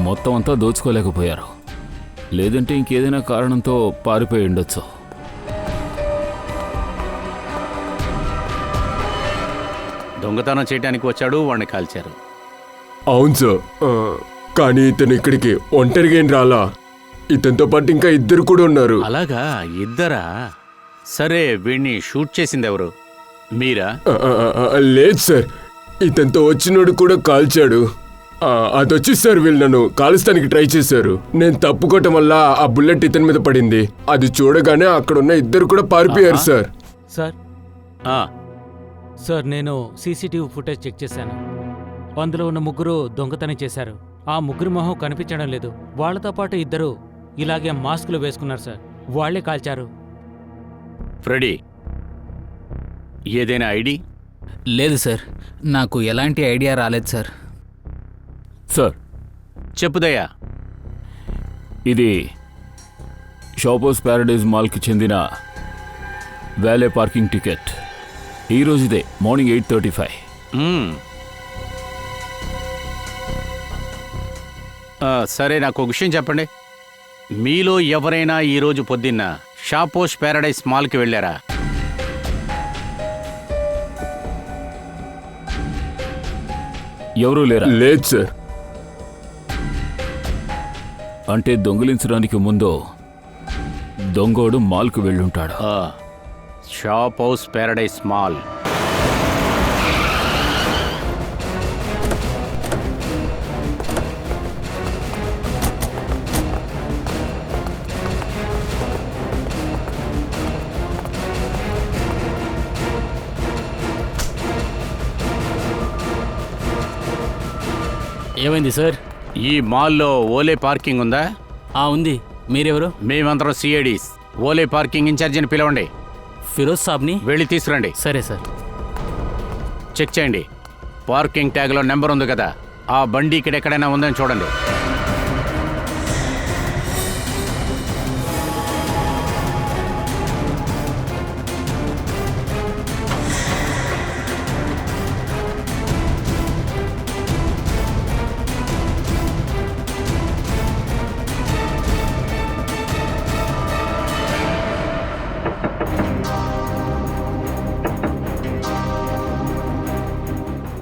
మొత్తం అంతా దోచుకోలేకపోయారు. లేదంటే ఇంకేదైనా కారణంతో పారిపోయి ఉండొచ్చు. దొంగతనం చేయడానికి వచ్చాడు, వాడిని కాల్చారు. అవును సార్, కానీ ఇతను ఇక్కడికి ఒంటరిగా ఏం రాలా. ఇతనితో పాటు ఇంకా ఇద్దరు కూడా ఉన్నారు. అలాగా, ఇద్దరా? సరే, వీడిని షూట్ చేసింది ఎవరు? మీరా? లేదు సార్, ఇతనితో వచ్చినోడు కూడా కాల్చాడు. అదొచ్చి సార్ వీళ్ళు నన్ను కాలుస్తానికి ట్రై చేశారు. నేను తప్పుకోవటం వల్ల ఆ బుల్లెట్ ఇతని మీద పడింది. అది చూడగానే అక్కడ ఉన్న ఇద్దరు కూడా పారిపోయారు సార్. సార్ సార్ నేను సీసీటీవీ ఫుటేజ్ చెక్ చేశాను. అందులో ఉన్న ముగ్గురు దొంగతనం చేశారు. ఆ ముగ్గురు మొహం కనిపించడం లేదు. వాళ్లతో పాటు ఇద్దరు ఇలాగే మాస్కులు వేసుకున్నారు సార్. వాళ్లే కాల్చారు. ఫ్రెడీ, ఏదైనా ఐడి? లేదు సార్, నాకు ఎలాంటి ఐడియా రాలేదు సార్. సార్ చెప్పుదయ్యా. ఇది షాపోస్ ప్యారడైజ్ మాల్కి చెందిన వ్యాలే పార్కింగ్ టికెట్. ఈ రోజుదే మార్నింగ్ 8:35. సరే, నాకు ఒక విషయం చెప్పండి. మీలో ఎవరైనా ఈరోజు పొద్దున్న షాపోస్ ప్యారడైజ్ మాల్కి వెళ్ళారా? ఎవరూ లేరా? లేదు సార్. అంటే దొంగిలించడానికి ముందు దొంగోడు మాల్కు వెళ్ళుంటాడు. షాపోస్ ప్యారడైజ్ మాల్. ఏమైంది సార్? ఈ మాల్లో ఓలే పార్కింగ్ ఉందా? ఉంది. మీరెవరు? మేమందరం సిఐడీస్. ఓలే పార్కింగ్ ఇన్ఛార్జిని పిలవండి. ఫిరోజ్ సాబ్ని వెళ్ళి తీసుకురండి. సరే సార్. చెక్ చేయండి. పార్కింగ్ ట్యాగ్లో నెంబర్ ఉంది కదా, ఆ బండి ఇక్కడెక్కడైనా ఉందని చూడండి.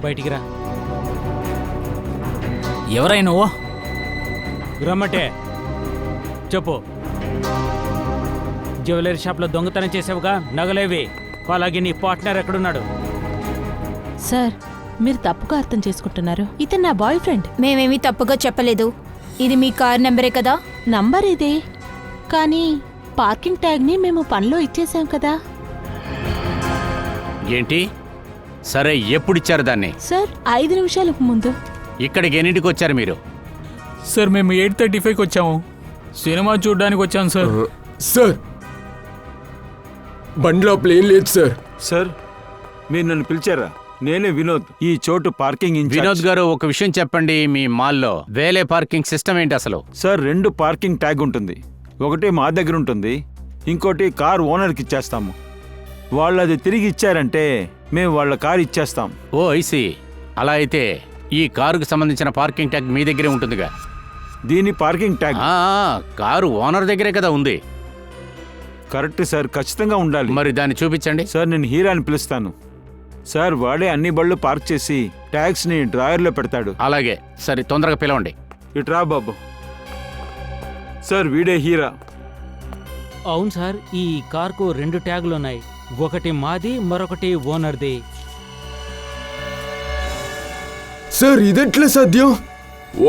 బయటికి రా. ఎవరైనా నువ్వు? రమ్మటే చెప్పు. జ్యువెలరీ షాప్లో దొంగతనం చేసావుగా, నగలేవి. అలాగే నీ పార్ట్నర్ ఎక్కడున్నాడు? సార్, మీరు తప్పుగా అర్థం చేసుకుంటున్నారు. ఇతను నా బాయ్ ఫ్రెండ్. మేమేమీ తప్పుగా చెప్పలేదు. ఇది మీ కార్ నెంబరే కదా? నంబర్ ఇదే, కానీ పార్కింగ్ ట్యాగ్ని మేము పనిలో ఇచ్చేసాం కదా. ఏంటి? సరే, ఎప్పుడిచ్చారు దాన్ని? సార్, 5 నిమిషాలకు ముందు. ఇక్కడికి ఎన్నింటికి వచ్చారు మీరు? సార్, మేము 8:35కి వచ్చాము. సినిమా చూడడానికి వచ్చాం సార్. సార్, బండిలో ప్లేన్ లేదు సార్. సార్, మీరు నన్ను పిలిచారా? నేనే వినోద్, ఈ చోటు పార్కింగ్ ఇన్ఛార్జ్. వినోద్ గారు, ఒక విషయం చెప్పండి. మీ మాల్లో వేలే పార్కింగ్ సిస్టమ్ ఏంటి అసలు? సార్, 2 పార్కింగ్ ట్యాగ్ ఉంటుంది. ఒకటి మా దగ్గర ఉంటుంది, ఇంకోటి కార్ ఓనర్కి ఇచ్చేస్తాము. వాళ్ళు అది తిరిగి ఇచ్చారంటే మేము వాళ్ళ కారు ఇచ్చేస్తాం. ఓ ఐసి. అలా అయితే ఈ కారుకు సంబంధించిన పార్కింగ్ ట్యాగ్ మీ దగ్గరే ఉంటుందిగా? దీని పార్కింగ్ ట్యాగ్ కారు ఓనర్ దగ్గరే కదా ఉంది. కరెక్ట్ సార్, ఖచ్చితంగా ఉండాలి. మరి దాన్ని చూపించండి. సార్, నేను హీరాని పిలుస్తాను. సార్, వాడే అన్ని బళ్ళు పార్క్ చేసి ట్యాగ్స్ని డ్రాయర్లో పెడతాడు. అలాగే, సరే, తొందరగా పిలవండి. ఇట్రా బాబు. సార్, వీడే హీరా. అవును సార్, ఈ కార్కు 2 ట్యాగులు ఉన్నాయి. ఒకటి మాది, మరొకటి ఓనర్ది. సార్, ఇదెట్లా సాధ్యం?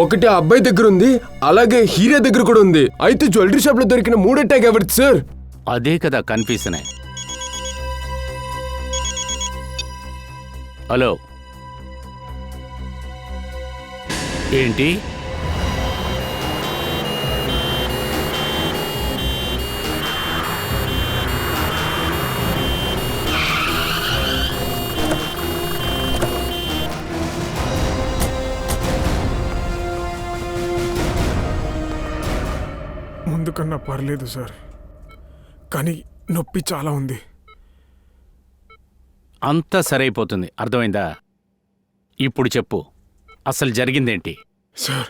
ఒకటి ఆ అబ్బాయి దగ్గర ఉంది, అలాగే హీరా దగ్గర కూడా ఉంది. అయితే జ్యువెలరీ షాప్ లో దొరికిన 3 ట్యాగ్ ఎవరిది సార్? అదే కదా కన్ఫ్యూజన్. హలో, ఏంటి? ముందు కన్నా పర్లేదు సార్, కానీ నొప్పి చాలా ఉంది. అంతా సరైపోతుంది, అర్థమైందా? ఇప్పుడు చెప్పు, అసలు జరిగిందేంటి? సార్,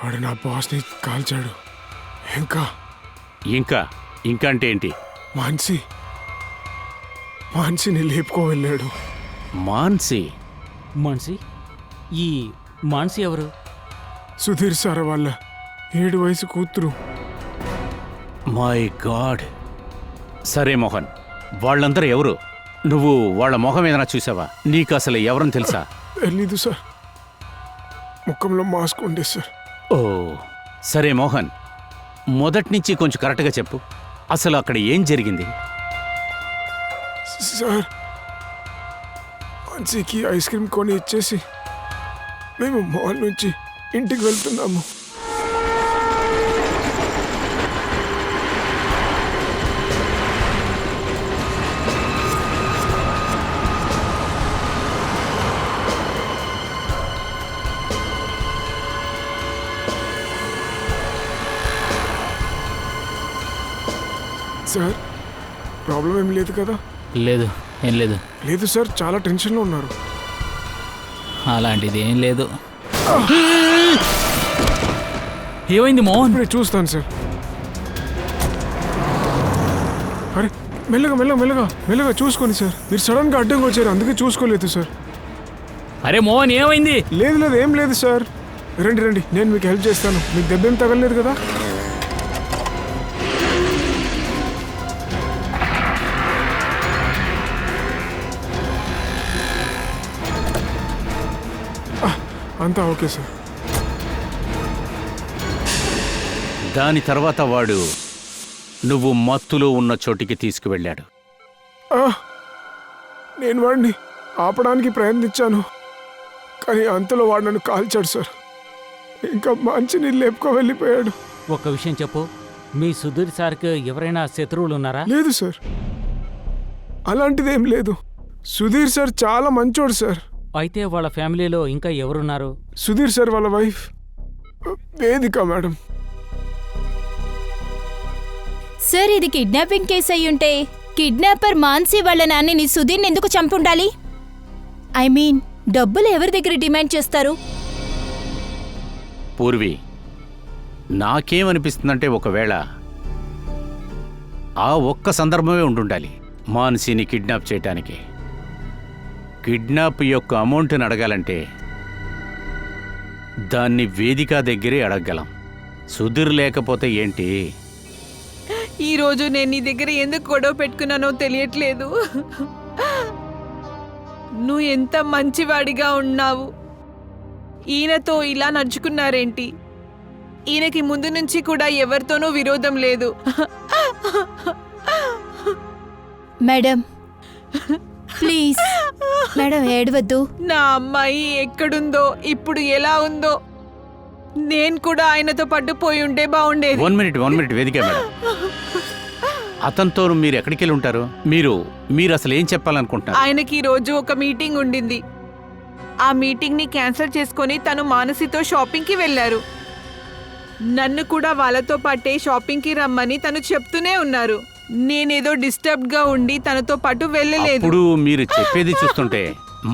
వాడు నా బాస్ని కాల్చాడు. ఇంకా ఇంకా ఇంకా అంటే ఏంటి? మాన్సిని లేపుకో వెళ్ళాడు. మాన్సి? మాన్సి? ఈ మాన్సి ఎవరు? సుధీర్ సార్ వాళ్ళ 7 వయసు కూతురు. My God. సరే మోహన్, వాళ్ళందరూ ఎవరు? నువ్వు వాళ్ళ మొహం ఏదైనా చూసావా? నీకు అసలు ఎవరని తెలుసా? తెలీదు సార్, ముఖంలో మాస్క్ ఉండే సార్. ఓ సరే మోహన్, మొదటి నుంచి కొంచెం కరెక్ట్గా చెప్పు. అసలు అక్కడ ఏం జరిగింది? సార్, మాన్సీకి ఐస్ క్రీమ్ కొని ఇచ్చేసి మేము మాల్ నుంచి ఇంటికి వెళ్తున్నాము. సార్, ప్రాబ్లం ఏం లేదు కదా? లేదు, ఏం లేదు. లేదు సార్, చాలా టెన్షన్లో ఉన్నారు. అలాంటిది ఏం లేదు. ఏమైంది మోహన్? ఇప్పుడే చూస్తాను సార్. అరే, మెల్లగా చూసుకోండి సార్. మీరు సడన్ గా అడ్డంగా వచ్చారు, అందుకే చూసుకోలేదు సార్. అరే మోహన్, ఏమైంది? లేదు ఏం లేదు సార్. రండి, నేను మీకు హెల్ప్ చేస్తాను. మీకు దెబ్బ ఏం తగలలేదు కదా? అంతా ఓకే సార్. దాని తర్వాత వాడు నువ్వు మత్తులో ఉన్న చోటికి తీసుకువెళ్ళాడు. నేను వాడిని ఆపడానికి ప్రయత్నించాను, కానీ అంతలో వాడు నన్ను కాల్చాడు సార్. ఇంకా మంచిని లేపుకో వెళ్ళిపోయాడు. ఒక్క విషయం చెప్పు, మీ సుధీర్ సార్కి ఎవరైనా శత్రువులు ఉన్నారా? లేదు సార్, అలాంటిదేం లేదు. సుధీర్ సార్ చాలా మంచోడు సార్. అయితే వాళ్ళ ఫ్యామిలీలో ఇంకా ఎవరున్నారు? సుధీర్ సార్ వాళ్ళ వైఫ్ వేదిక మేడం. సార్, ఇది కిడ్నాపింగ్ కేసు అయి ఉంటే కిడ్నాపర్ మాన్సి వాళ్ళ నాన్నని సుధీర్ని ఎందుకు చంపుండాలి? ఐ మీన్, డబ్బులు ఎవరి దగ్గర డిమాండ్ చేస్తారు? పూర్వి, నాకేమనిపిస్తుందంటే ఒకవేళ ఆ ఒక్క సందర్భమే ఉండుండాలి మాన్సీని కిడ్నాప్ చేయటానికి. కిడ్నాప్ యొక్క అమౌంట్ని అడగాలంటే దాన్ని వేదిక దగ్గరే అడగగలం. సుధీర్ లేకపోతే ఏంటి? ఈరోజు నేను నీ దగ్గర ఎందుకు గొడవ పెట్టుకున్నానో తెలియట్లేదు. నువ్వు ఎంత మంచివాడిగా ఉన్నావు. ఈయనతో ఇలా నడుచుకున్నారేంటి? ఈయనకి ముందు నుంచి కూడా ఎవరితోనూ విరోధం లేదు. మేడం ప్లీజ్ మేడం, ఏడవద్దు. నా అమ్మాయి ఎక్కడుందో, ఇప్పుడు ఎలా ఉందో, నేను కూడా ఆయనతో పట్టుపోయి ఉంటే బాగుండేది. 1 మినిట్ వేదిక మేడం. అతనితో మీరు ఎక్కడికి వెళ్ళి ఉంటారు? మీరు అసలు ఏం చెప్పాలనుకుంటున్నారు? ఆయనకి ఈ రోజు ఒక మీటింగ్ ఉండింది. ఆ మీటింగ్ ని క్యాన్సిల్ చేసుకొని తను మానసితో షాపింగ్ కి వెళ్లారు. నన్ను కూడా వాళ్ళతో పాటే షాపింగ్ కి రమ్మని తను చెప్తూనే ఉన్నారు. నేనేదో డిస్టర్బ్డ్ గా ఉండి తనతో పాటు వెళ్ళలేదు. ఇప్పుడు మీరు చెప్పేది చూస్తుంటే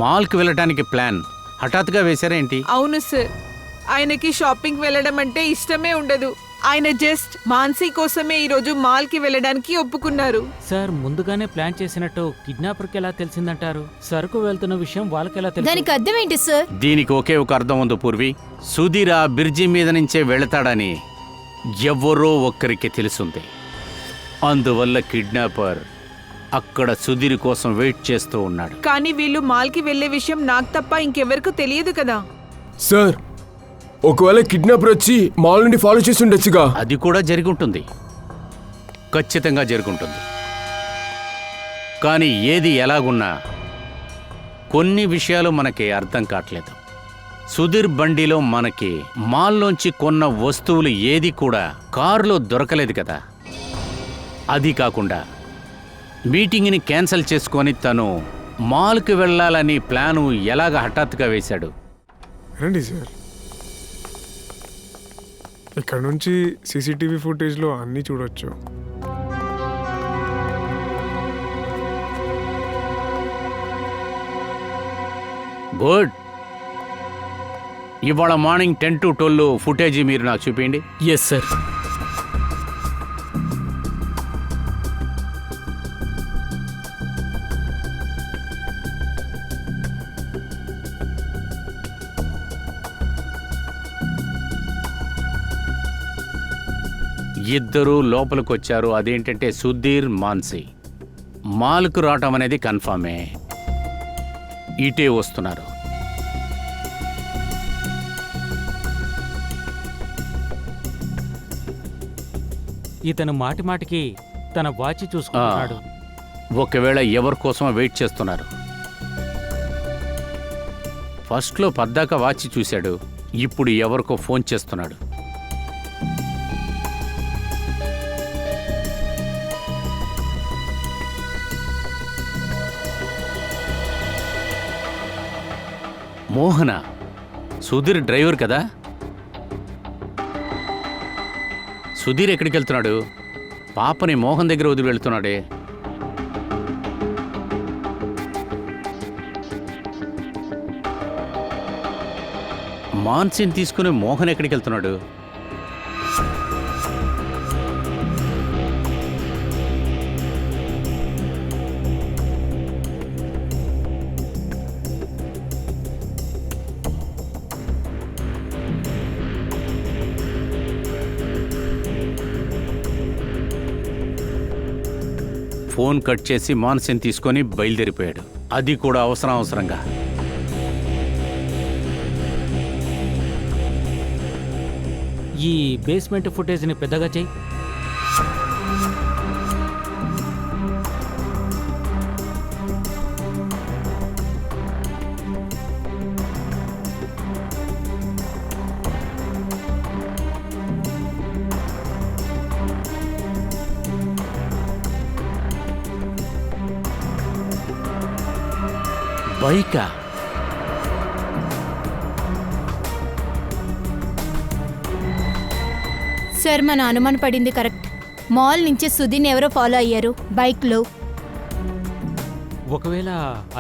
మాల్ కి వెళ్ళడానికి ప్లాన్ హఠాత్తుగా వేశారేంటి? అవును సార్, ఆయనకి షాపింగ్ వెళ్ళడం అంటే ఇష్టమే ఉండదు. ఆయన జస్ట్ మాన్సీ కోసమే ఈ రోజు మాల్ కి వెళ్ళడానికి ఒప్పుకున్నారు. సార్, ముందుగానే ప్లాన్ చేసినట్టు కిడ్నాపర్కి ఎలా తెలిసిందంటారు? సరుకు వెళ్తున్న విషయం వాళ్ళకి ఎలా తెలుసు? దానికి అర్థం ఏంటి సార్? దీనికి ఒకే ఒక అర్థం ఉంది పూర్వి. సుధీర్ ఆ బ్రిడ్జి మీద నుంచే వెళతాడని ఎవరో ఒక్కరికి తెలుసుంది. అందువల్ల కిడ్నాపర్ అక్కడ సుధీర్ కోసం వెయిట్ చేస్తూ ఉన్నాడు. కానీ వీళ్ళు మాల్ కి వెళ్లే విషయం నాకు తప్ప ఇంకెవరికూ తెలియదు కదా. సార్, ఒకవేళ కిడ్నాపర్ వచ్చి మాల్ నుండి ఫాలో చేసి ఉండొచ్చుగా. అది కూడా జరుగుంటుంది, ఖచ్చితంగా జరుగుంటుంది. కానీ ఏది ఎలాగున్నా కొన్ని విషయాలు మనకి అర్థం కావట్లేదు. సుధీర్ బండిలో మనకి మాల్లోంచి కొన్న వస్తువులు ఏది కూడా కారులో దొరకలేదు కదా. అది కాకుండా మీటింగ్ని క్యాన్సిల్ చేసుకొని తను మాల్కి వెళ్ళాలని ప్లాను ఎలాగ హఠాత్తుగా వేశాడు? రండి సార్, ఇక్కడ నుంచి సీసీటీవీ ఫుటేజ్లో అన్నీ చూడొచ్చు. గుడ్. ఇవాళ మార్నింగ్ 10 to 12 ఫుటేజీ మీరు నాకు చూపించండి. Yes sir. ఇద్దరు లోపలికి వచ్చారు. అదేంటంటే సుధీర్, మాన్సి. మాల్కు రావటం అనేది కన్ఫర్మే. ఇటే వస్తున్నారు. ఇతను మాటిమాటికి తన వాచి చూసుకుంటున్నాడు. ఒకవేళ ఎవరి కోసమో వెయిట్ చేస్తున్నారు. ఫస్ట్లో పద్దాక వాచి చూశాడు, ఇప్పుడు ఎవరికో ఫోన్ చేస్తున్నాడు. మోహన, సుధీర్ డ్రైవర్ కదా? సుధీర్ ఎక్కడికి వెళ్తున్నాడు? పాపని మోహన్ దగ్గర వదిలి వెళ్తున్నాడే. మాన్సిని తీసుకుని మోహన్ ఎక్కడికి వెళ్తున్నాడు? ఫోన్ కట్ చేసి మాన్సిని తీసుకొని బయలుదేరిపోయాడు. అది కూడా అవసరంగా. ఈ బేస్మెంట్ ఫుటేజ్ని పెద్దగా చెయ్యి. బైకా? సార్, మన అనుమానం పడింది కరెక్ట్. మాల్ నుంచి సుధీర్ని ఎవరో ఫాలో అయ్యారు బైక్లో. ఒకవేళ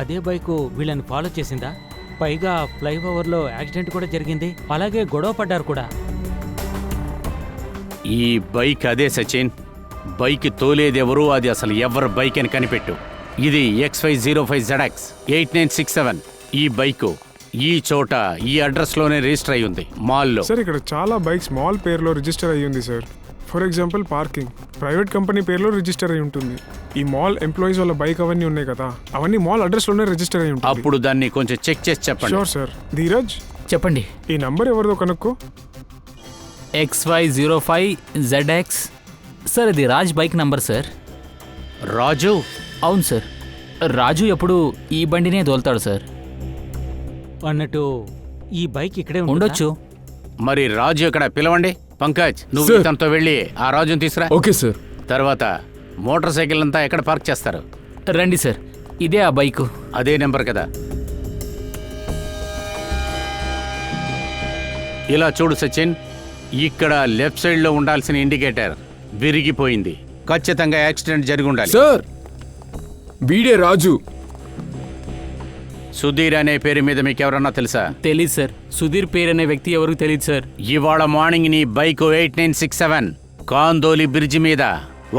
అదే బైకు వీళ్ళని ఫాలో చేసిందా? పైగా ఫ్లైఓవర్లో యాక్సిడెంట్ కూడా జరిగింది, అలాగే గొడవ పడ్డారు కూడా. ఈ బైక్ అదే సచిన్. బైక్ తోలేదెవరు, అది అసలు ఎవరి బైక్ అని కనిపెట్టు. ఇది XY05ZX 8967. ఈ బైకు ఈ చోట ఈ అడ్రస్లోనే రిజిస్టర్ అయి ఉంది, మాల్లో. సార్, ఇక్కడ చాలా బైక్స్ మాల్ పేరులో రిజిస్టర్ అయ్యి ఉంది sir. For example parking private company పేరులో రిజిస్టర్ అయి ఉంటుంది. ఈ మాల్ ఎంప్లాయీస్ వాళ్ళ బైక్ అవన్నీ ఉన్నాయి కదా, అవన్నీ మాల్ అడ్రస్లోనే రిజిస్టర్ అయి ఉంటుంది. అప్పుడు దాన్ని కొంచెం చెక్ చేసి చెప్పండి. Sure sir. ధీరజ్, చెప్పండి. ఈ నంబర్ ఎవరిదో కనుక్కో. XY05ZX. సార్, ఇది రాజ్ బైక్ నంబర్ సార్. రాజు? అవును సార్. రాజు ఎప్పుడు ఈ బండినే దోల్తాడు సార్. అన్నట్టు ఈ బైక్ ఇక్కడే ఉండొచ్చు. మరి రాజు ఎక్కడ? పిలవండి. పంకజ్, నువ్వు సార్. తనతో వెళ్ళి ఆ రాజుని తీసురా. Okay sir. తర్వాత మోటార్ సైకిల్ అంతా ఎక్కడ పార్క్ చేస్తారు? రండి సార్, ఇదే ఆ బైకు. అదే నెంబర్ కదా. ఇలా చూడు సచిన్, ఇక్కడ లెఫ్ట్ సైడ్ లో ఉండాల్సిన ఇండికేటర్ విరిగిపోయింది. ఖచ్చితంగా యాక్సిడెంట్ జరిగి ఉండాలి. సార్, వీడే రాజు. సుధీర్ అనే పేరు మీద మీకు ఎవరన్నా తెలుసా? తెలీదు సార్. సుధీర్ పేరు అనే వ్యక్తి ఎవరికి తెలియదు సార్. ఇవాళ మార్నింగ్ నీ బైక్ 8967 కాందోలి బ్రిడ్జి మీద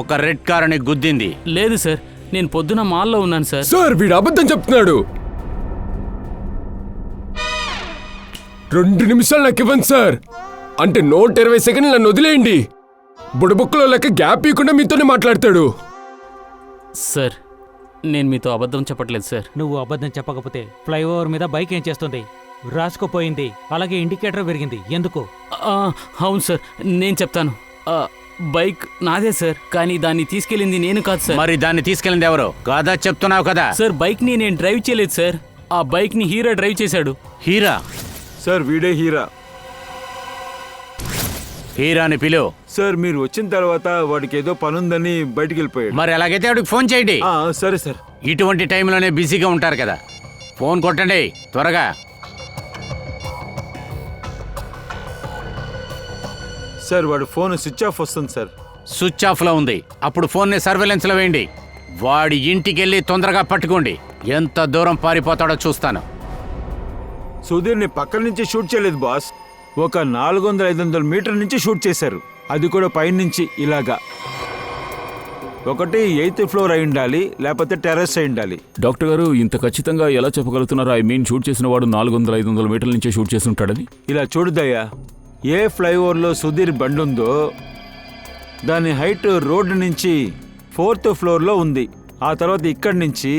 ఒక రెడ్ కార్ అని గుద్దింది. లేదు సార్, నేను పొద్దున మాల్లో ఉన్నాను సార్. సార్, వీడు అబద్ధం చెప్తున్నాడు. 2 నిమిషాలు నాకు ఇవ్వండి సార్. అంటే 120 సెకండ్లు నన్ను వదిలేయండి. బుడబుక్కలో లెక్క గ్యాప్ ఇవ్వకుండా మీతోనే మాట్లాడతాడు. సార్, నేను మీతో అబద్ధం చెప్పట్లేదు సార్. నువ్వు అబద్ధం చెప్పకపోతే ఫ్లైఓవర్ మీద బైక్ ఏం చేస్తుంది? రాసుకుపోయింది, అలాగే ఇండికేటర్ విరిగింది. ఎందుకు? అవును సార్, నేను చెప్తాను. బైక్ నాదే సార్, కానీ దాన్ని తీసుకెళ్ళింది నేను కాదు సార్. మరి దాన్ని తీసుకెళ్ళింది ఎవరు? కాదా చెప్తున్నావు కదా. సార్, బైక్ని నేను డ్రైవ్ చేయలేదు సార్. ఆ బైక్ని హీరా డ్రైవ్ చేశాడు. హీరా? సార్, వీడే హీరా. హీరాని పిలువు. సార్, మీరు వచ్చిన తర్వాత వాడికి ఏదో పనుందని బయటికి వెళ్ళిపోయాడు. మరి అలాగైతే వాడికి ఫోన్ చేయండి. సరే సార్. ఇటువంటి టైంలోనే బిజీగా ఉంటారు కదా. ఫోన్ కొట్టండి త్వరగా. సార్, వాడి ఫోన్ స్విచ్ ఆఫ్ వస్తుంది సార్. స్విచ్ ఆఫ్లో ఉంది. అప్పుడు ఫోన్ని సర్వేలెన్స్లో వేయండి. వాడి ఇంటికి వెళ్ళి తొందరగా పట్టుకోండి. ఎంత దూరం పారిపోతాడో చూస్తాను. సుధీర్ని పక్కన నుంచి షూట్ చేయలేదు బాస్, ఒక 400-500 మీటర్ నుంచి షూట్ చేశారు. అది కూడా పైనుంచి ఇలాగా. ఒకటి 8th ఫ్లోర్ అయి ఉండాలి, లేకపోతే టెర్రస్ అయి ఉండాలి. డాక్టర్ గారు ఇంత ఖచ్చితంగా ఎలా చెప్పగలుగుతున్నారు? ఐ మీన్ షూట్ చేసిన వాడు 400-500 మీటర్ల నుంచే షూట్ చేసి ఉంటాడని. ఇలా చూడుదయ్యా, ఏ ఫ్లైఓవర్లో సుధీర్ బండి ఉందో దాని హైట్ రోడ్డు నుంచి 4th ఫ్లోర్లో ఉంది. ఆ తర్వాత ఇక్కడి నుంచి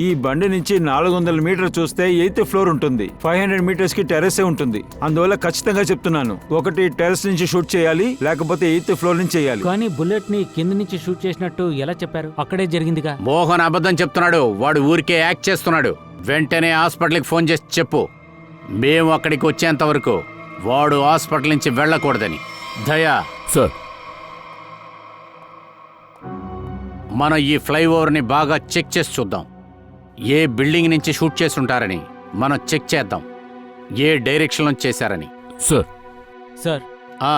ఈ బండి నుంచి 400 మీటర్ చూస్తే 8th ఫ్లోర్ ఉంటుంది. 500 మీటర్స్కి టెర్రసే ఉంటుంది. అందువల్ల ఖచ్చితంగా చెప్తున్నాను, ఒకటి టెర్రస్ నుంచి షూట్ చేయాలి, లేకపోతే 8th ఫ్లోర్ నుంచి చేయాలి. కానీ బుల్లెట్ ని కింద నుంచి షూట్ చేసినట్టు ఎలా చెప్పారు? అక్కడే జరిగిందిగా. మోహన్ అబద్ధం చెప్తున్నాడు. వాడు ఊరికే యాక్ట్ చేస్తున్నాడు. వెంటనే హాస్పిటల్కి ఫోన్ చేసి చెప్పు, మేము అక్కడికి వచ్చేంత వరకు వాడు హాస్పిటల్ నుంచి వెళ్ళకూడదని. దయా సార్, మనం ఈ ఫ్లైఓవర్ని బాగా చెక్ చేసి చూద్దాం. ఏ బిల్డింగ్ నుంచి షూట్ చేస్తుంటారని మనం చెక్ చేద్దాం. ఏ డైరెక్షన్లో చేశారని. సార్. సార్, ఆ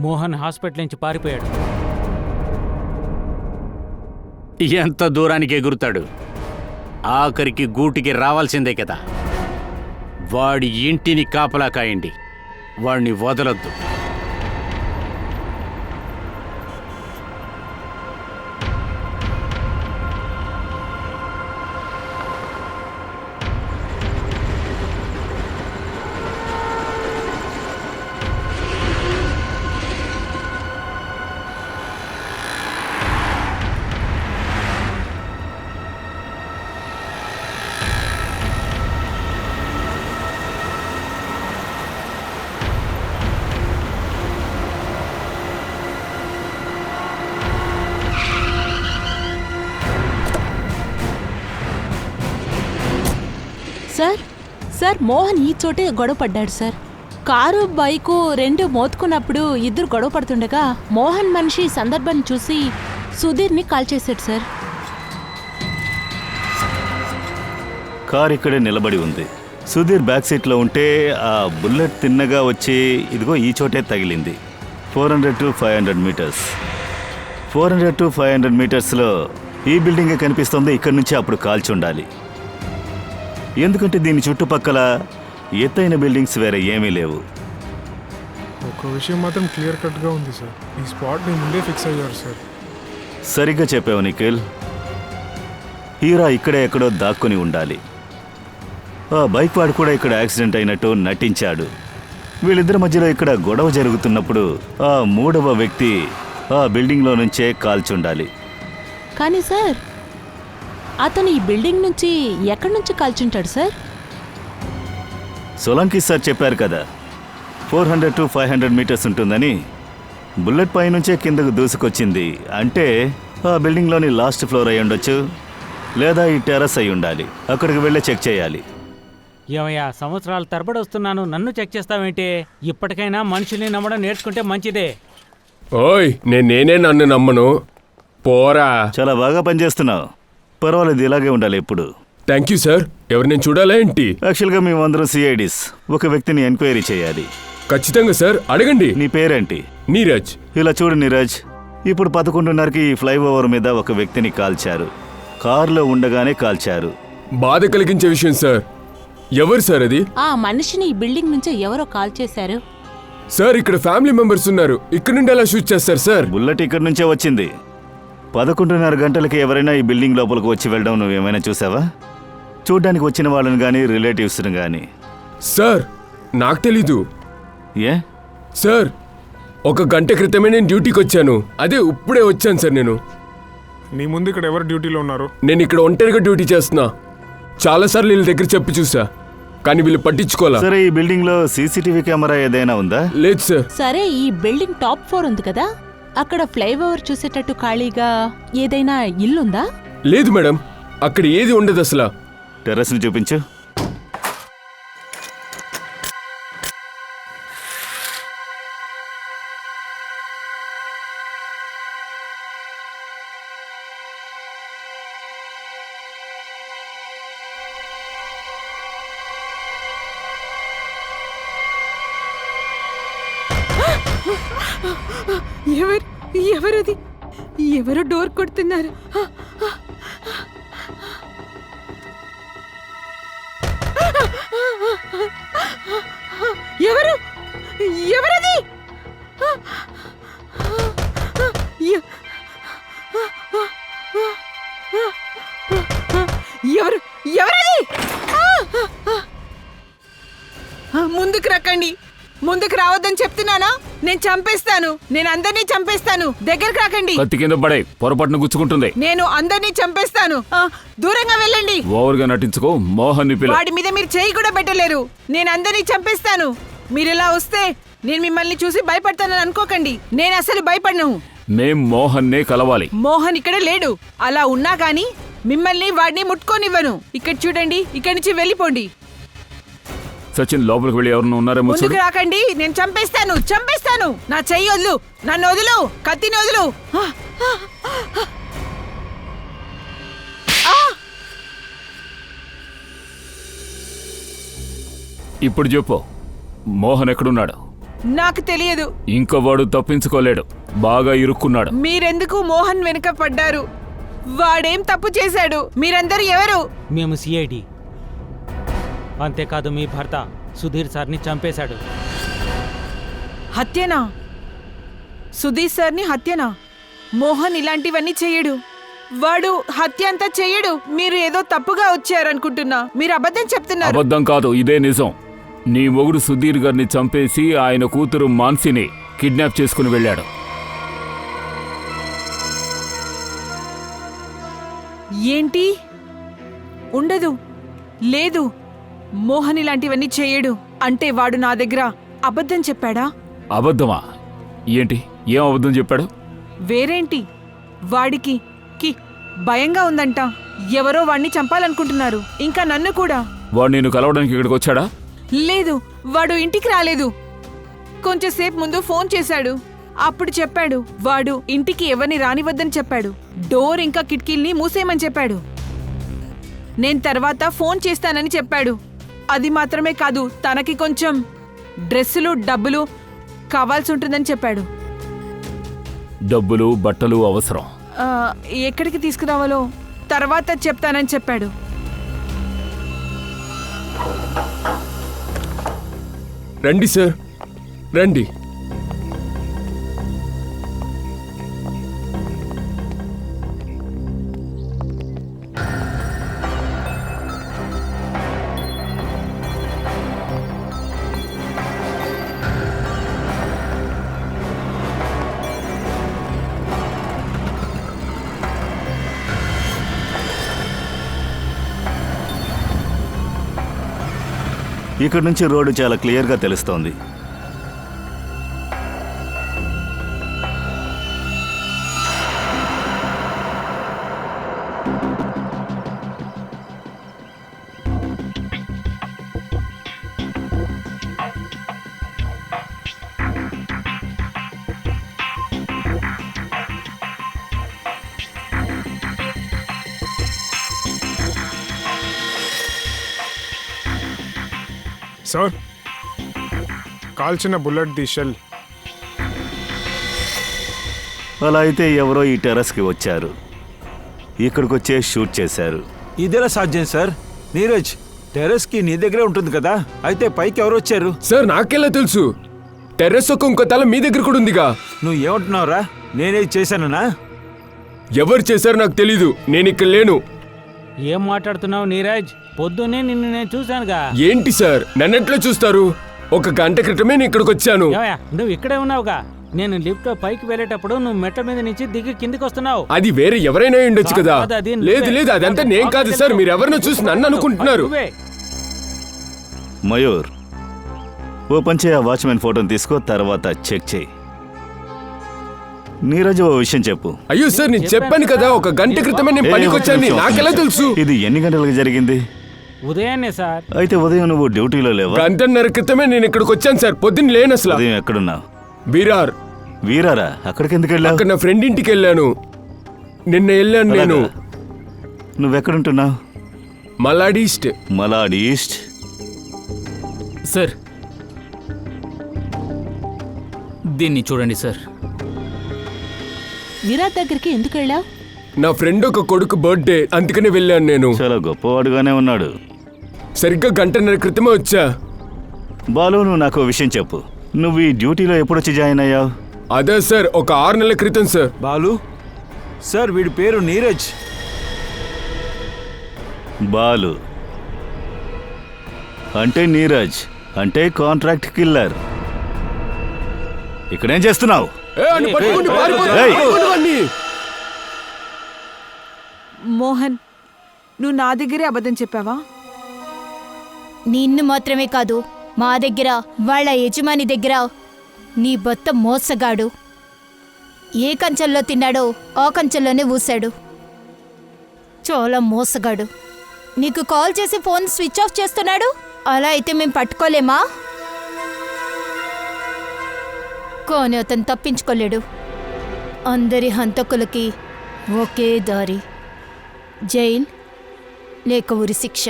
మోహన్ హాస్పిటల్ నుంచి పారిపోయాడు. ఎంత దూరానికి ఎగురుతాడు? ఆఖరికి గూటికి రావాల్సిందే కదా. వాడి ఇంటిని కాపలా కాయండి, వాడిని వదలొద్దు. సార్, మోహన్ ఈ చోటే గొడవ పడ్డాడు సార్. కారు బైకు 2 మోతుకున్నప్పుడు ఇద్దరు గొడవ పడుతుండగా మోహన్ మనిషి సందర్భాన్ని చూసి సుధీర్ని కాల్ చేశాడు సార్. కార్ ఇక్కడే నిలబడి ఉంది. సుధీర్ బ్యాక్ సీట్లో ఉంటే ఆ బుల్లెట్ తిన్నగా వచ్చి ఇదిగో ఈ చోటే తగిలింది. 400 to 500 మీటర్స్. 400 to 500 మీటర్స్లో ఈ బిల్డింగే కనిపిస్తుంది. ఇక్కడి నుంచి అప్పుడు కాల్చి ఉండాలి. ఎందుకంటే దీని చుట్టుపక్కల ఎత్తైన బిల్డింగ్స్ వేరే ఏమీ లేవు. ఒక విషయం మాత్రం క్లియర్ కట్గా ఉంది సార్, ఈ స్పాట్ని ముందే ఫిక్స్ అయ్యారు సార్. సరిగ్గా చెప్పావు నిఖిల్. హీరా ఇక్కడే ఎక్కడో దాక్కుని ఉండాలి. ఆ బైక్ వాడు కూడా ఇక్కడ యాక్సిడెంట్ అయినట్టు నటించాడు. వీళ్ళిద్దరి మధ్యలో ఇక్కడ గొడవ జరుగుతున్నప్పుడు ఆ 3వ వ్యక్తి ఆ బిల్డింగ్లో నుంచే కాల్చుండాలి. కానీ సార్, అతను ఈ బిల్డింగ్ నుంచి ఎక్కడి నుంచి కాల్చుంటాడు సార్? సోలంకి సార్ చెప్పారు కదా 400 to 500 మీటర్స్ ఉంటుందని. బుల్లెట్ పై నుంచే కిందకు దూసుకొచ్చింది అంటే ఆ బిల్డింగ్లోని లాస్ట్ ఫ్లోర్ అయి ఉండొచ్చు, లేదా ఈ టెర్రస్ అయి ఉండాలి. అక్కడికి వెళ్ళి చెక్ చేయాలి. ఏమయ్యా, సంవత్సరాల తరబడి వస్తున్నాను, నన్ను చెక్ చేస్తావేంటి? ఇప్పటికైనా మనుషుల్ని నమ్మడం నేర్చుకుంటే మంచిదే. ఓయ్, నేనే నన్ను నమ్మను, పోరా. చాలా బాగా పనిచేస్తున్నావు. పర్వాలేదు, ఇలాగే ఉండాలి ఎప్పుడు. Thank you sir. ఎవరు నేను చూడాలా ఏంటి? యాక్చువల్గా మేమందరం సిఐడిస్. ఒక వ్యక్తిని ఎంక్వైరీ చేయాలి. ఖచ్చితంగా సార్, అడగండి. నీ పేరేంటి? నీరజ్. ఇలా చూడు నీరజ్, ఇప్పుడు 11:30కి ఈ ఫ్లైఓవర్ మీద ఒక వ్యక్తిని కాల్చారు. కారులో ఉండగానే కాల్చారు. బాధ కలిగించే విషయం సార్. ఎవరు సార్ అది? ఆ మనిషిని ఈ బిల్డింగ్ నుంచే ఎవరో కాల్ చేశారు సార్. ఇక్కడ ఫ్యామిలీ మెంబర్స్ ఉన్నారు. ఇక్కడ నుండి ఎలా షూట్ చేస్తారు సార్? బుల్లెట్ ఇక్కడి నుంచే వచ్చింది. 11:30 గంటలకి ఎవరైనా ఈ బిల్డింగ్ లోపలికి వచ్చి వెళ్ళడం నువ్వేమైనా చూసావా? చూడ్డానికి వచ్చిన వాళ్ళని కానీ రిలేటివ్స్ని కానీ. సార్, నాకు తెలీదు. ఏ సార్, 1 గంట క్రితమే నేను డ్యూటీకి వచ్చాను. అదే ఇప్పుడే వచ్చాను సార్. నీ ముందు ఇక్కడ ఎవరు డ్యూటీలో ఉన్నారు? నేను ఇక్కడ ఒంటరిగా డ్యూటీ చేస్తున్నా. చాలాసార్లు వీళ్ళ దగ్గర చెప్పి చూసా, కానీ వీళ్ళు పట్టించుకోవాలా. సరే, ఈ బిల్డింగ్ లో సీసీటీవీ కెమెరా ఏదైనా ఉందా? లేదు సార్. సరే, ఈ బిల్డింగ్ టాప్ 4 ఉంది కదా, అక్కడ ఫ్లైఓవర్ చూసేటట్టు ఖాళీగా ఏదైనా ఇల్లుందా? లేదు మేడం, అక్కడ ఏది ఉండదు అసలు. టెర్రస్ని చూపించు. ఎవరది? ఎవరో డోర్ కొడుతున్నారు. ఎవరు ఎవరది? ఎవరు ఎవరది? ముందుకు రక్కండి. ముందుకు రావద్దని చెప్తున్నానా? నేను చంపేస్తాను. నేను అందరినీ చంపేస్తాను. దగ్గరకు రాకండి. కత్తి కింద పడే, పొరపాటున గుచ్చుకుంటుంది. నేను అందరినీ చంపేస్తాను. దూరంగా వెళ్ళండి. ఓవర్గా నటించుకో. మోహన్ పిల్ల. వాడి మీద మీరు చేయి కూడా పెట్టలేరు. నేను అందరినీ చంపేస్తాను. మీరు ఇలా వస్తే నేను మిమ్మల్ని చూసి భయపడతానని అనుకోకండి. నేను అసలు భయపడను. మేం మోహన్నే కలవాలి. మోహన్ ఇక్కడ లేడు. అలా ఉన్నా గానీ మిమ్మల్ని వాడిని ముట్టుకోనివ్వను. ఇక్కడ చూడండి. ఇక్కడి నుంచి వెళ్ళిపోండి. సచిన్ లోపలికి వెళ్ళి ఎవరన్నా ఉన్నారేమో ముందుకు చూడు. రాకండి. నేను చంపేస్తాను. చంపేస్తాను. నా చెయ్యి వదులు. నన్ను వదులు. కత్తిని వదులు. ఇప్పుడు చెప్పు, మోహన్ ఎక్కడున్నాడు? నాకు తెలియదు. ఇంకా వాడు తప్పించుకోలేడు. బాగా ఇరుక్కున్నాడు. మీరెందుకు మోహన్ వెనుక పడ్డారు? వాడేం తప్పు చేశాడు? మీరందరూ ఎవరు? మేము సిఐడి. అంతేకాదు, మీ భర్త సుధీర్ సార్ని చంపేశాడు. హత్యనా? సుధీర్ సార్ని హత్యనా? మోహన్ ఇలాంటివన్నీ చెయ్యడు. వాడు హత్య అంతా చెయ్యడు. మీరు ఏదో తప్పుగా వచ్చారనుకుంటున్నా. మీరు అబద్ధం చెప్తున్నారు. అబద్ధం కాదు, ఇదే నిజం. నీ మొగుడు సుధీర్ గారిని చంపేసి ఆయన కూతురు మాన్సిని కిడ్నాప్ చేసుకుని వెళ్ళాడు. ఏంటి? ఉండదు. లేదు, మోహన్ ఇలాంటివన్నీ చేయడు. అంటే వాడు నా దగ్గర అబద్ధం చెప్పాడా? అబద్ధమా? ఏంటి? ఏం అబద్ధం చెప్పాడు? వేరేంటి, వాడికి భయంగా ఉందంట. ఎవరో వాడిని చంపాలనుకుంటున్నారు. ఇంకా నన్ను కూడా. వాడు నేను కలవడానికి ఇక్కడికి వచ్చాడా? లేదు, వాడు ఇంటికి రాలేదు. కొంచెంసేపు ముందు ఫోన్ చేశాడు. అప్పుడు చెప్పాడు వాడు ఇంటికి ఎవరిని రానివద్దని చెప్పాడు. డోర్ ఇంకా కిటికీల్ని మూసేయమని చెప్పాడు. నేను తర్వాత ఫోన్ చేస్తానని చెప్పాడు. అది మాత్రమే కాదు, తనకి కొంచెం డ్రెస్సులు డబ్బులు కావాల్సి ఉంటుందని చెప్పాడు. డబ్బులు బట్టలు అవసరం. ఎక్కడికి తీసుకురావాలో తర్వాత చెప్తానని చెప్పాడు. రండి సార్, రండి. ఇక్కడ నుంచి రోడ్డు చాలా క్లియర్గా తెలుస్తోంది. సార్, కాల్చిన బుల్లెట్ ది షెల్. అలా అయితే ఎవరో ఈ టెర్రస్కి వచ్చారు. ఇక్కడికి వచ్చే షూట్ చేశారు. ఇదేలా సాధ్యం సార్? నీరజ్, టెర్రస్కి నీ దగ్గరే ఉంటుంది కదా, అయితే పైకి ఎవరు వచ్చారు? సార్ నాకెలా తెలుసు? టెర్రస్ ఒక ఇంకో తల మీ దగ్గర కూడా ఉందిగా. నువ్వు ఏమంటున్నావురా? నేనే చేశానన్నా? ఎవరు చేశారో నాకు తెలీదు. నేను ఇక్కడ లేను. ఏం మాట్లాడుతున్నావు నీరజ్? పొద్దున్నే నిన్ను నేను చూశానుగా. ఏంటి సార్, నన్నెట్లా చూస్తారు? ఒక గంట క్రితమే నేను ఇక్కడికి వచ్చాను. ఏమయ్యా, నువ్వు ఇక్కడే ఉన్నావుగా. నేను లిఫ్ట్ పైకి వెళ్ళేటప్పుడు నువ్వు మెట్ల మీద నుంచి దిగి కిందికి వస్తున్నావు. అది వేరే ఎవరైనా ఉండొచ్చు కదా. కాదు, అది నువ్వే. లేదు లేదు, అదంతా నేను కాదు సార్. మీరు ఎవరినో చూసి నన్ను అనుకుంటున్నారు. నువ్వే. మయూర్, ఓ పని చేయి, ఆ వాచ్మెన్ ఫోటోని తీసుకో, తర్వాత చెక్ చేయి. నీరజ్, ఓ విషయం చెప్పు. అయ్యో సార్, నేను చెప్పాను కదా, ఒక గంట క్రితమే నేను పనికి వచ్చాను. నాకెలా తెలుసు? ఇది ఎన్ని గంటలకు జరిగింది? ఉదయాన్నే సార్. అయితే ఉదయం నువ్వు డ్యూటీలో లేవా? గంటన్నర క్రితమే నేను ఇక్కడికి వచ్చాను సార్. పొద్దున్న లేను అసలు. ఉదయం ఎక్కడున్నావు? వీరార్. వీరారా? అక్కడికి ఎందుకు వెళ్ళావు? అక్కడ నా ఫ్రెండ్ ఇంటికి వెళ్ళాను. నిన్న వెళ్ళాను నేను. నువ్వెక్కడుంటున్నావు? Malad east. Malad east. Sir, దీన్ని చూడండి సార్. విరాట్ దగ్గరికి ఎందుకు వెళ్ళావు? నా ఫ్రెండ్ ఒక కొడుకు బర్త్డే, అందుకనే వెళ్ళాను నేను. చాలా గొప్పవాడుగానే ఉన్నాడు. సరిగ్గా గంటన్నర క్రితమే వచ్చా. బాలు, నువ్వు నాకు ఓ విషయం చెప్పు. నువ్వు ఈ డ్యూటీలో ఎప్పుడొచ్చి జాయిన్ అయ్యావు? అదే సార్, ఒక 6 నెలల క్రితం సార్. బాలు సార్, వీడి పేరు నీరజ్. బాలు అంటే నీరజ్ అంటే కాంట్రాక్ట్ కిల్లర్. ఇక్కడేం చేస్తున్నావు? ఏయ్! మోహన్, నువ్వు నా దగ్గరే అబద్ధం చెప్పావా? నిన్ను మాత్రమే కాదు, మా దగ్గర, వాళ్ళ యజమాని దగ్గర నీ బొత్త మోసగాడు. ఏ కంచెల్లో తిన్నాడో ఆ కంచెల్లోనే ఊశాడు. చాలా మోసగాడు. నీకు కాల్ చేసి ఫోన్ స్విచ్ ఆఫ్ చేస్తున్నాడు. అలా అయితే మేము పట్టుకోలేమా? కానీ అతను తప్పించుకోలేడు. అందరి హంతకులకి ఒకే దారి, జైల్ లేక ఉరి శిక్ష.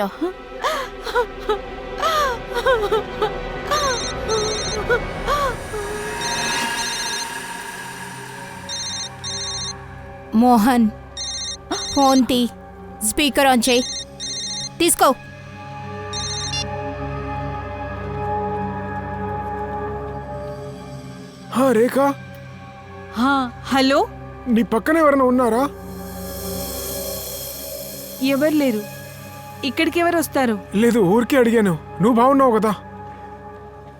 మోహన్, ఫోన్ తీ, స్పీకర్ ఆన్ చేయి. తీసుకో. రేఖా, హలో, నీ పక్కన ఎవరైనా ఉన్నారా? ఎవరు లేరు. ఇక్కడికి ఎవరు వస్తారు? లేదు, ఊరికే అడిగాను. నువ్వు బాగున్నావు కదా?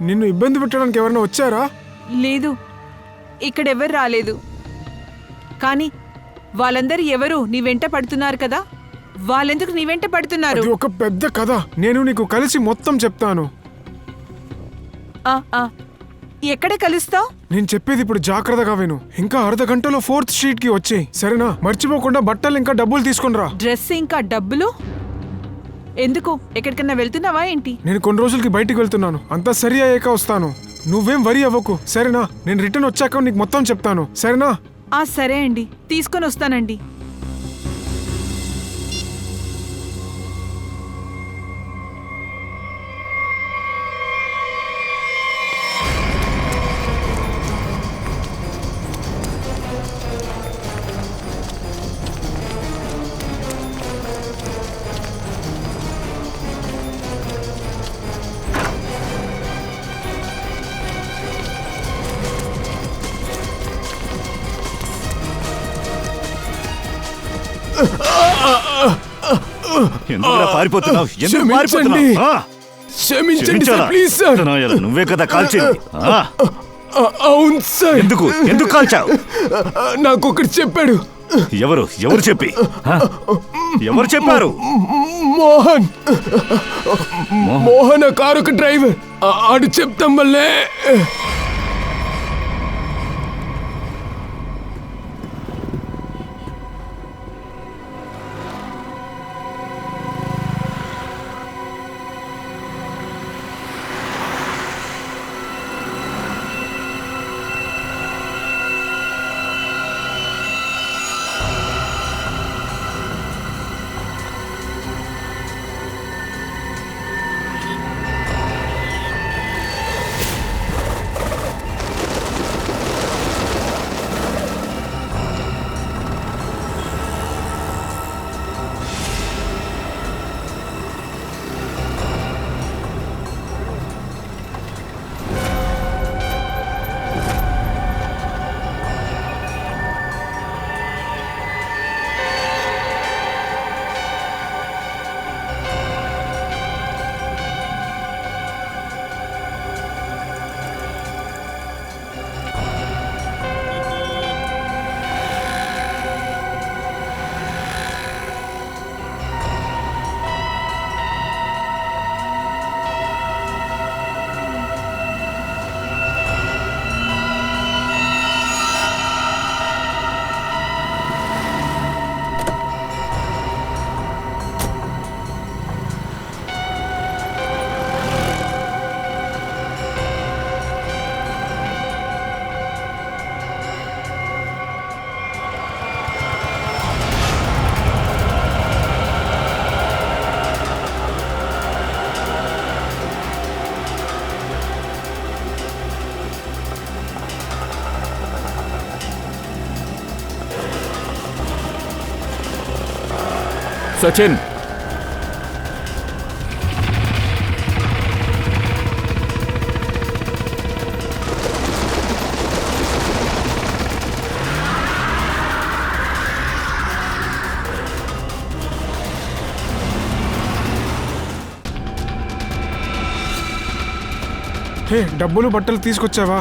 నిన్ను ఇబ్బంది పెట్టడానికి ఎవరైనా వచ్చారా? లేదు, ఇక్కడెవరు రాలేదు. కానీ వాళ్ళందరూ ఎవరు నీ వెంట పడుతున్నారు కదా? వాళ్ళెందుకు నీ వెంట పడుతున్నారు? అది ఒక పెద్ద కథ. నేను నీకు కలిసి మొత్తం చెప్తాను. ఎక్కడ కలుస్తావు? నేను చెప్పేది ఇప్పుడు జాగ్రత్తగా విను. ఇంకా అర్ధ గంటలో 4th స్ట్రీట్ కి వచ్చేయ్, సరేనా? మర్చిపోకుండా బట్టలు ఇంకా డబ్బులు తీసుకునిరా. డ్రెస్ ఇంకా డబ్బులు ఎందుకు? ఎక్కడికన్నా వెళ్తున్నావా ఏంటి? నేను కొన్ని రోజులకి బయటికి వెళ్తున్నాను. అంతా సరి అయ్యాక వస్తాను. నువ్వేం వరి అవ్వకు, సరేనా? నేను రిటర్న్ వచ్చాక నీకు మొత్తం చెప్తాను, సరేనా? సరే అండి, తీసుకొని వస్తానండి. ఎందుకురా పారిపోతున్నావు? ఎందుకు క్షమించండి. పారిపోతున్నావు? క్షమించండి సార్, ప్లీజ్ సార్. నువ్వే కదా కాల్చింది. అవును సార్. ఎందుకు కాల్చావు? నాకు ఒకటి చెప్పాడు. ఎవరు చెప్పి? ఎవరు చెప్పారు? మోహన్. మోహన్ ఆ కారు డ్రైవర్. ఆడు చెప్తాం వల్లే. సచిన్, హే, డబ్బులు బట్టలు తీసుకొచ్చావా?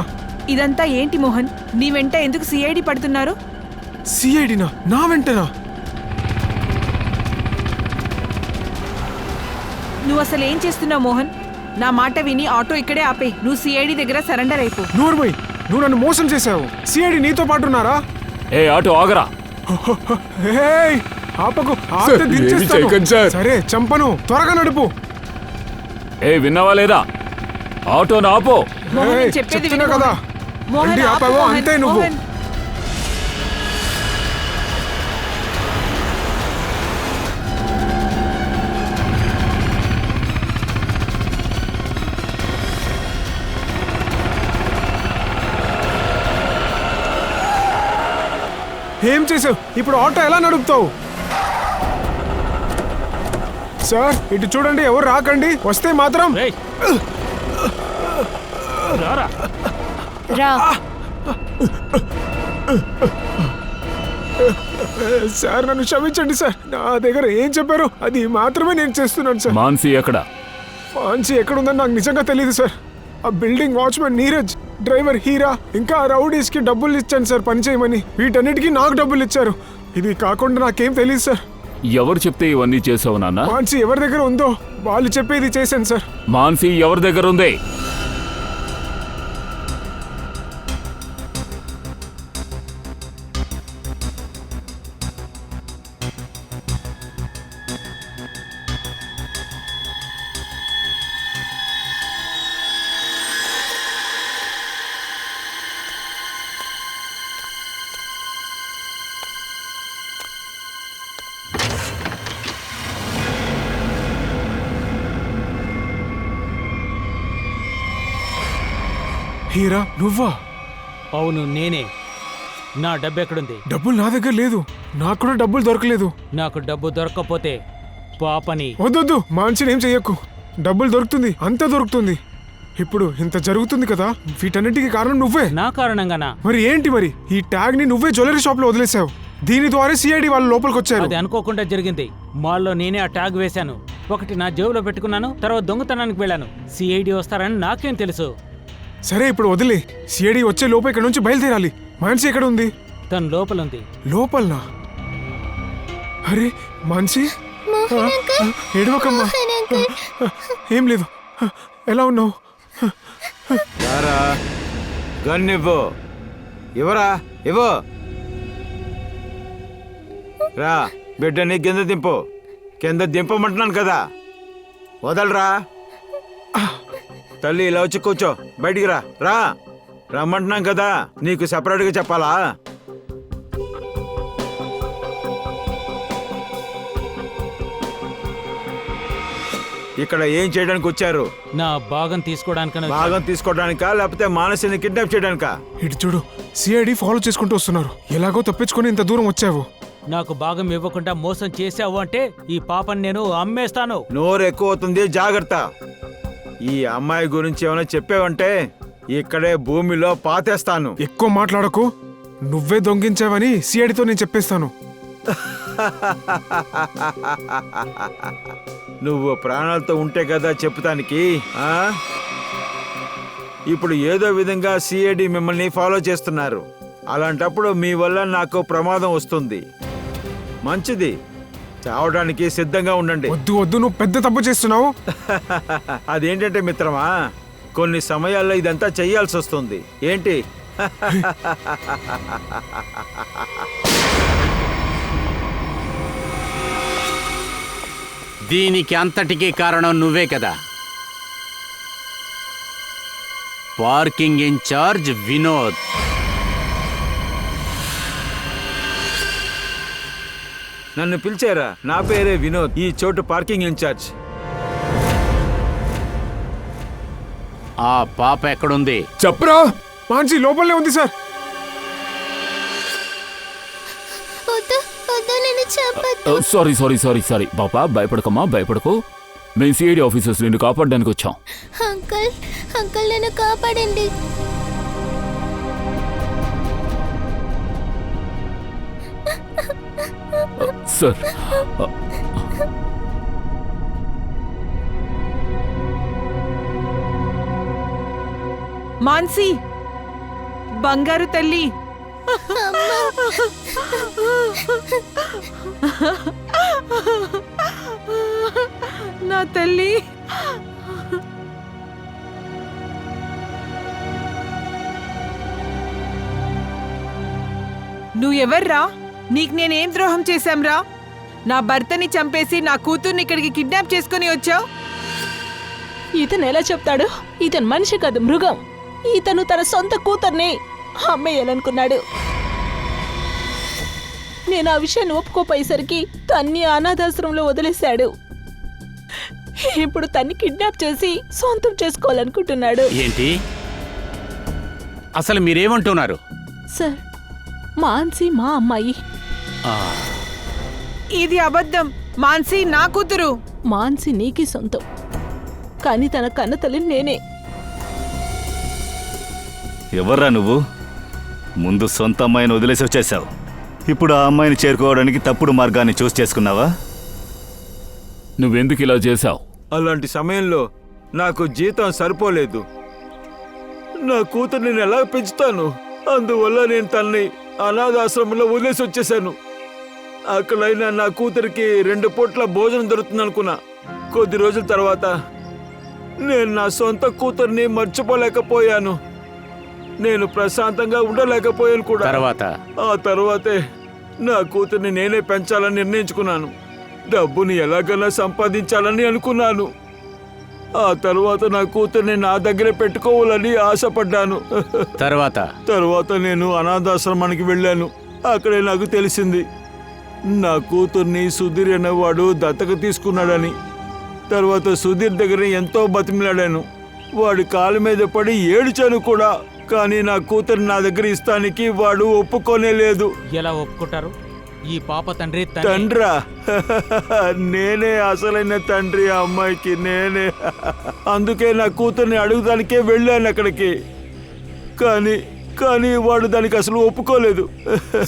ఇదంతా ఏంటి మోహన్? నీ వెంట ఎందుకు సిఐడి పడుతున్నారు? సిఐడినా? నా వెంటనా? నువ్వు అసలు ఏం చేస్తున్నావు మోహన్? నా మాట విని ఆటో ఇక్కడే ఆపే. నువ్వు సిఐడి దగ్గర సరెండర్ అయిపో. నూర్మయ్, నువ్వు నన్ను మోసం చేశావు. సిఐడి నీతో పాటు ఉన్నారా? ఏ ఆటో ఆగరా. హేయ్, ఆపకు. ఆపితే సార్, ఏమీ దించేస్తాను. చేయకండి సార్. సరే, చంపను. త్వరగా నడుపు. ఏ విన్నావా లేదా? ఆటోను ఆపో. మోహన్, హేయ్, నేను చెప్పేది చెప్తున్నా విను కదా. మోహన్, బండి ఆపు ఆపావో మోహన్, అంతే నువ్వు. మోహన్. ఏం చేసావు? ఇప్పుడు ఆటో ఎలా నడుపుతావు? సార్, ఇటు చూడండి, ఎవరు రాకండి. వస్తే మాత్రం రేయ్, రారా. రా. సార్, నన్ను క్షమించండి సార్. నా దగ్గర ఏం చెప్పారో అది మాత్రమే నేను చేస్తున్నాను సార్. మాన్సి ఎక్కడ? ఫాన్సీ ఎక్కడుందని నాకు నిజంగా తెలియదు సార్. ఆ building watchman Neeraj, driver Heera, ఇంకా ఆ రౌడీస్ కి డబ్బులు ఇచ్చాను సార్ పని చేయమని. వీటన్నిటికీ నాకు డబ్బులు ఇచ్చారు. ఇది కాకుండా నాకేం తెలియదు సార్. ఎవరు చెప్తే ఇవన్నీ చేసావు నాన్న? ఫాన్సీ ఎవరి దగ్గర ఉందో వాళ్ళు చెప్పేది చేశాను సార్. మాన్సి ఎవరి దగ్గర ఉంది? హీరా, నువ్వా? అవును, నేనే. నా డబ్బు ఎక్కడుంది? డబ్బులు నా దగ్గర లేదు. నాకు కూడా డబ్బులు దొరకలేదు. నాకు డబ్బు దొరక్కపోతే పాపని. వద్దొద్దు, మాన్సిని ఏం చెయ్యకు. డబ్బులు దొరుకుతుంది, అంతా దొరుకుతుంది. ఇప్పుడు ఇంత జరుగుతుంది కదా, వీటన్నిటికీ కారణం నువ్వే. నా కారణంగానా? మరి ఏంటి మరి? ఈ ట్యాగ్ ని నువ్వే జ్యువెలరీ షాప్ లో వదిలేసావు. దీని ద్వారా సిఐడి వాళ్ళు లోపలికి వచ్చారు. అది అనుకోకుండా జరిగింది. మాల్లో నేనే ఆ ట్యాగ్ వేశాను. ఒకటి నా జేబులో పెట్టుకున్నాను, తర్వాత దొంగతనానికి వెళ్ళాను. సిఐడి వస్తారని నాకేం తెలుసు? సరే, ఇప్పుడు వదిలే. సిఐడి వచ్చే లోపు ఇక్కడ నుంచి బయలుదేరాలి. మాన్సి ఎక్కడ ఉంది? తను లోపలుంది. లోపలనా? అరే మాన్సి, ఏడవకమ్మా. ఏం లేదు. ఎలా ఉన్నావు? రారా, గన్ ఇవ్వు. ఇవ్వరా, ఇవ్వు. రా, బిడ్డని కింద దింపు. కింద దింపమంటున్నాను కదా, వదలరా. తల్లి, ఇలా వచ్చి కూర్చో. బయటికి రా. రా, రమ్మంటున్నాం కదా. నీకు సెపరేట్గా చెప్పాలా? ఇక్కడ ఏం చేయడానికి వచ్చారు? నా భాగం తీసుకోవడానికని వచ్చాను. భాగం తీసుకోవడానికా, లేకపోతే మానసిని కిడ్నాప్ చేయడానికా? ఇటు చూడు, సిఐడి ఫాలో చేసుకుంటూ వస్తున్నారు. ఎలాగో తప్పించుకొని ఇంత దూరం వచ్చావు. నాకు భాగం ఇవ్వకుండా మోసం చేసావు అంటే ఈ పాపని నేను అమ్మేస్తాను. నోరు ఎక్కువ అవుతుంది, జాగ్రత్త. ఈ అమ్మాయి గురించి ఏమైనా చెప్పావంటే ఇక్కడే భూమిలో పాతేస్తాను. ఎక్కువ మాట్లాడకు. నువ్వే దొంగించావని సిఐడితో నేను చెప్పేస్తాను. నువ్వు ప్రాణాలతో ఉంటే కదా చెప్పుతానికి. ఇప్పుడు ఏదో విధంగా సిఐడి మిమ్మల్ని ఫాలో చేస్తున్నారు. అలాంటప్పుడు మీ వల్ల నాకు ప్రమాదం వస్తుంది. మంచిది, చావడానికి సిద్ధంగా ఉండండి. వద్దు వద్దు, నువ్వు పెద్ద తప్పు చేస్తున్నావు. అదేంటంటే మిత్రమా, కొన్ని సమయాల్లో ఇదంతా చెయ్యాల్సి వస్తుంది. ఏంటి? దీనికి అంతటికీ కారణం నువ్వే కదా. Parking incharge Vinod. నన్ను పిలిచారా? నా పేరే వినోద్, ఈ చోటు పార్కింగ్ ఇన్ఛార్జ్. ఆ పాప ఎక్కడుంది? చెప్పరా. మాన్సి లోపలనే ఉంది sir. Sorry sorry sorry sorry పాపా, భయపడకమ్మా, భయపడకు. మేము సిఐడి ఆఫీసర్స్ నిన్ను కాపాడడానికి వచ్చాం. అంకుల్, అంకుల్ నన్ను కాపాడండి. సార్, మాన్సి, బంగారు తల్లి, నా తల్లి. నువ్వెవర్రా? నీకు నేనేం ద్రోహం చేశాంరా? నా భర్తని చంపేసి నా కూతుర్ని ఇక్కడికి కిడ్నాప్ చేసుకుని వచ్చావు. ఇతను ఎలా చెప్తాడు? ఇతను మనిషి కాదు, మృగం. ఇతను తన సొంత కూతుర్ని అమ్మేయాలనుకున్నాడు. నేను ఆ విషయాన్ని ఒప్పుకోపోయేసరికి తన్ని అనాథాశ్రమంలో వదిలేశాడు. ఇప్పుడు తన్ని కిడ్నాప్ చేసి సొంతం చేసుకోవాలనుకుంటున్నాడు. ఏంటి? అసలు మీరేమంటున్నారు? సార్, మాన్సి మా అమ్మాయి. ఇది అబద్ధం. మాన్సి నా కూతురు. మాన్సి నీకి సొంతం, కానీ తన కన్న తల్లి నేనే. ఎవర్రా నువ్వు? ముందు సొంత అమ్మాయిని వదిలేసి వచ్చేసావు. ఇప్పుడు ఆ అమ్మాయిని చేరుకోవడానికి తప్పుడు మార్గాన్ని చూస్ చేసుకున్నావా? నువ్వెందుకు ఇలా చేశావు? అలాంటి సమయంలో నాకు జీతం సరిపోలేదు. నా కూతురు నేను ఎలా పెంచుతాను? అందువల్ల నేను తనని అనాథాశ్రమంలో వదిలేసి వచ్చేసాను. అక్కడైనా నా కూతురికి 2 పూట్ల భోజనం దొరుకుతుంది అనుకున్నా. కొద్ది రోజుల తర్వాత నేను నా సొంత కూతుర్ని మర్చిపోలేకపోయాను. నేను ప్రశాంతంగా ఉండలేకపోయాను కూడా. ఆ తర్వాతే నా కూతుర్ని నేనే పెంచాలని నిర్ణయించుకున్నాను. డబ్బుని ఎలాగైనా సంపాదించాలని అనుకున్నాను. ఆ తర్వాత నా కూతుర్ని నా దగ్గరే పెట్టుకోవాలని ఆశపడ్డాను. తర్వాత నేను అనాథాశ్రమానికి వెళ్ళాను. అక్కడే నాకు తెలిసింది నా కూతుర్ని సుధీర్ అనేవాడు దత్తక తీసుకున్నాడని. తర్వాత సుధీర్ దగ్గర ఎంతో బతిమిలాడాను. వాడి కాలు మీద పడి ఏడ్చాను కూడా. కానీ నా కూతురు నా దగ్గర ఇస్తానికి వాడు ఒప్పుకోనే లేదు. ఎలా ఒప్పుకుంటారు? ఈ పాప తండ్రి తండ్రా? నేనే అసలైన తండ్రి ఆ అమ్మాయికి, నేనే. అందుకే నా కూతుర్ని అడుగుదానికే వెళ్ళాను అక్కడికి. కానీ వాడు దానికి అసలు ఒప్పుకోలేదు.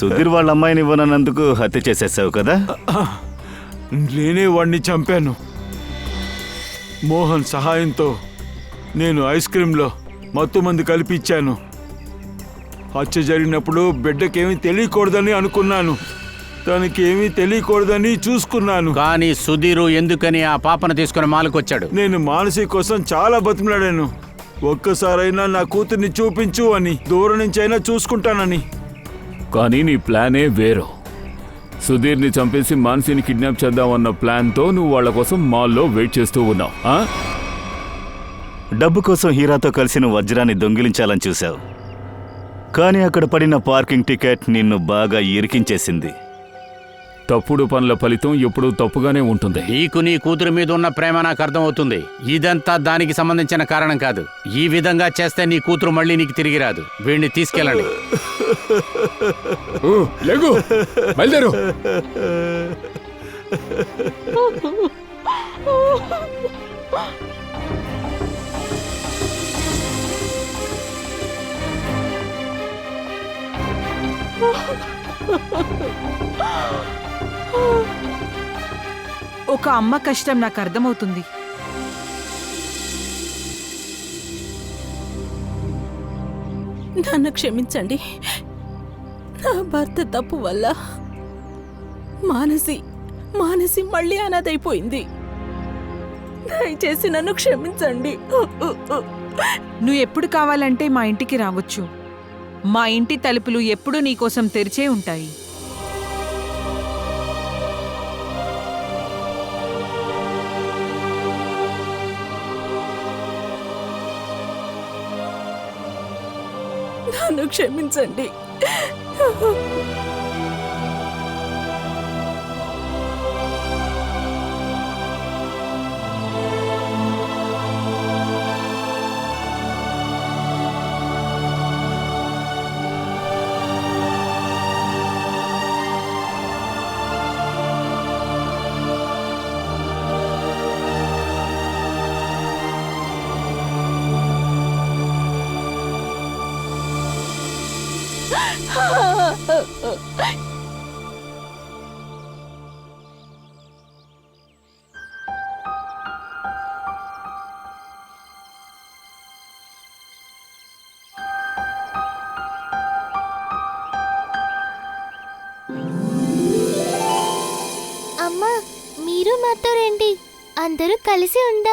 సుధీర్ వాళ్ళ అమ్మాయిని ఇవ్వనందుకు హత్య చేసేసావు కదా? నేనే వాడిని చంపాను. మోహన్ సహాయంతో నేను ఐస్ క్రీంలో మత్తుమంది కలిపి ఇచ్చాను. హత్య జరిగినప్పుడు బిడ్డకేమీ తెలియకూడదని అనుకున్నాను. తనకేమీ తెలియకూడదని చూసుకున్నాను. కానీ సుధీరు ఎందుకని ఆ పాపను తీసుకుని మాలకొచ్చాడు? నేను మానసి కోసం చాలా బతిమలాడాను. ఒక్కసారైనా నా కూతుర్ని చూపించు అని, దూరం నుంచి అయినా చూసుకుంటానని. కానీ నీ ప్లానే వేరు. సుధీర్ని చంపేసి మాన్సిని కిడ్నాప్ చేద్దామన్న ప్లాన్తో నువ్వు వాళ్ళ కోసం మాల్లో వెయిట్ చేస్తూ ఉన్నావు. డబ్బు కోసం హీరాతో కలిసి నువ్వు వజ్రాన్ని దొంగిలించాలని చూశావు. కానీ అక్కడ పడిన పార్కింగ్ టికెట్ నిన్ను బాగా ఇరికించేసింది. తప్పుడు పనుల ఫలితం ఎప్పుడూ తప్పుగానే ఉంటుంది. నీకు నీ కూతురు మీద ఉన్న ప్రేమ నాకు అర్థమవుతుంది. ఇదంతా దానికి సంబంధించిన కారణం కాదు. ఈ విధంగా చేస్తే నీ కూతురు మళ్ళీ నీకు తిరిగి రాదు. వీడిని తీసుకెళ్ళండి. లేగు, బయలుదేరు. ఒక అమ్మ కష్టం నాకు అర్థమవుతుంది. నన్ను క్షమించండి. నా భర్త తప్పు వల్ల మానసి మళ్ళీ అనాథైపోయింది. దయచేసి నన్ను క్షమించండి. నువ్వు ఎప్పుడు కావాలంటే మా ఇంటికి రావచ్చు. మా ఇంటి తలుపులు ఎప్పుడూ నీకోసం తెరిచే ఉంటాయి. నన్ను క్షమించండి. అందరూ కలిసి ఉందాం.